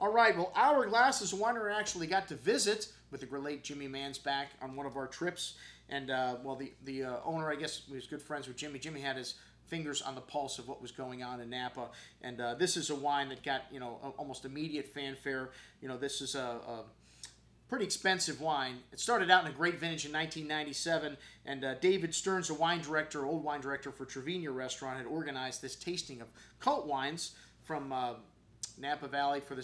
All right, well, Hourglass is a winery I actually got to visit with the late Jimmy Mansback on one of our trips. And, well, the owner, I guess, was good friends with Jimmy. Jimmy had his fingers on the pulse of what was going on in Napa. And this is a wine that got, almost immediate fanfare. This is a pretty expensive wine. It started out in a great vintage in 1997, and David Stearns, a wine director, old wine director for Trevina Restaurant, had organized this tasting of cult wines from Napa Valley for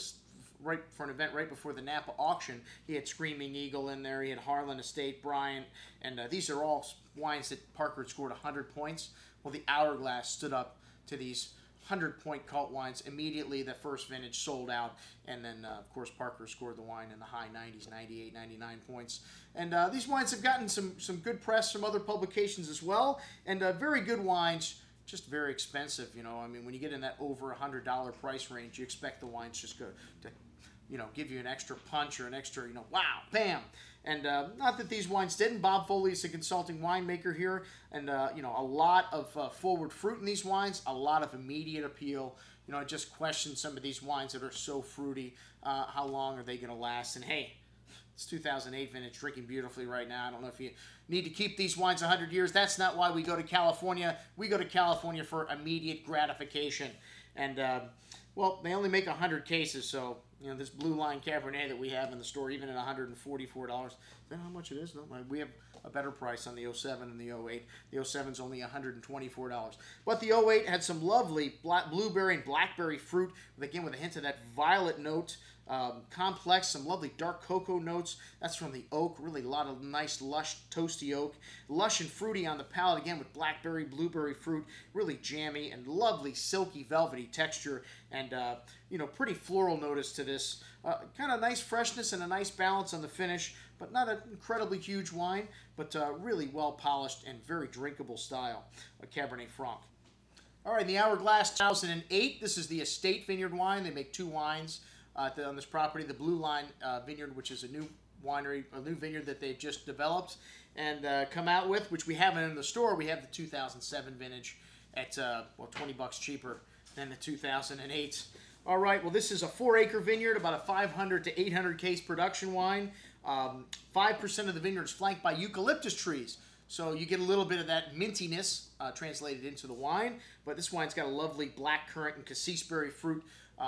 an event right before the Napa auction. He had Screaming Eagle in there. He had Harlan Estate, Bryant, and these are all wines that Parker had scored 100 points. Well, the Hourglass stood up to these 100-point cult wines. Immediately, the first vintage sold out, and then, of course, Parker scored the wine in the high 90s, 98, 99 points. And these wines have gotten some good press from other publications as well, and very good wines, just very expensive. I mean, when you get in that over $100 price range, you expect the wines just to give you an extra punch or an extra, wow, bam. And not that these wines didn't. Bob Foley is a consulting winemaker here, and a lot of forward fruit in these wines, a lot of immediate appeal. I just question some of these wines that are so fruity. How long are they going to last? And hey, it's 2008 vintage, drinking beautifully right now. I don't know if you need to keep these wines 100 years. That's not why we go to California. We go to California for immediate gratification. And, well, they only make 100 cases, so this Blue Line Cabernet that we have in the store, even at $144, is that how much it is? No, we have a better price on the 07 and the 08. The 07 is only $124. But the 08 had some lovely blueberry and blackberry fruit, again with a hint of that violet note. Complex, some lovely dark cocoa notes. That's from the oak. Really a lot of nice, lush, toasty oak. Lush and fruity on the palate, again with blackberry, blueberry fruit. Really jammy and lovely, silky, velvety texture. And, pretty floral notice to this. Kind of nice freshness and a nice balance on the finish, but not an incredibly huge wine, but really well polished and very drinkable style. A Cabernet Franc. All right, the Hourglass 2008. This is the Estate Vineyard wine. They make two wines on this property. The Blue Line Vineyard, which is a new winery, a new vineyard that they've just developed and come out with, which we haven't in the store. We have the 2007 vintage at, $20 cheaper than the 2008. All right, well, this is a 4-acre vineyard, about a 500 to 800 case production wine. 5% of the vineyard is flanked by eucalyptus trees. So you get a little bit of that mintiness translated into the wine. But this wine's got a lovely black currant and cassis berry fruit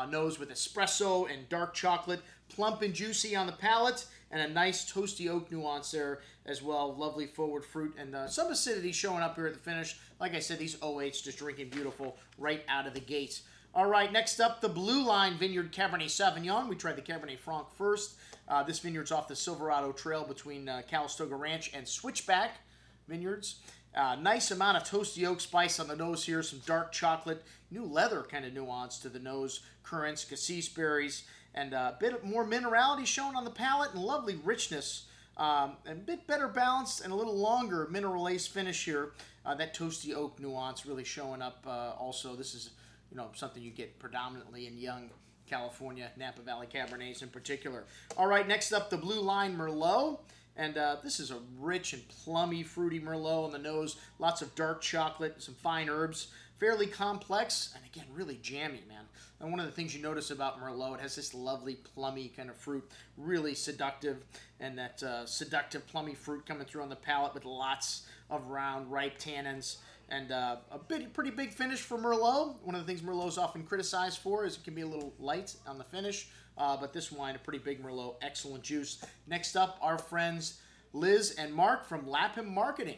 nose with espresso and dark chocolate, plump and juicy on the palate, and a nice toasty oak nuance there as well. Lovely forward fruit and some acidity showing up here at the finish. Like I said, these 08s just drinking beautiful right out of the gate. All right, next up, the Blue Line Vineyard Cabernet Sauvignon. We tried the Cabernet Franc first. This vineyard's off the Silverado Trail between Calistoga Ranch and Switchback Vineyards. Nice amount of toasty oak spice on the nose here, some dark chocolate, new leather kind of nuance to the nose, currants, cassis berries, and a bit more minerality shown on the palate and lovely richness. And a bit better balanced and a little longer mineral lace finish here. That toasty oak nuance really showing up also. This is something you get predominantly in young California, Napa Valley Cabernets in particular. All right, next up, the Blue Line Merlot. And this is a rich and plummy, fruity Merlot on the nose. Lots of dark chocolate, some fine herbs. Fairly complex, and again, really jammy, man. And one of the things you notice about Merlot, it has this lovely, plummy kind of fruit. Really seductive, and that seductive, plummy fruit coming through on the palate with lots of round, ripe tannins. And a pretty big finish for Merlot. One of the things Merlot's often criticized for is it can be a little light on the finish. But this wine, a pretty big Merlot, excellent juice. Next up, our friends Liz and Mark from Lapham Marketing.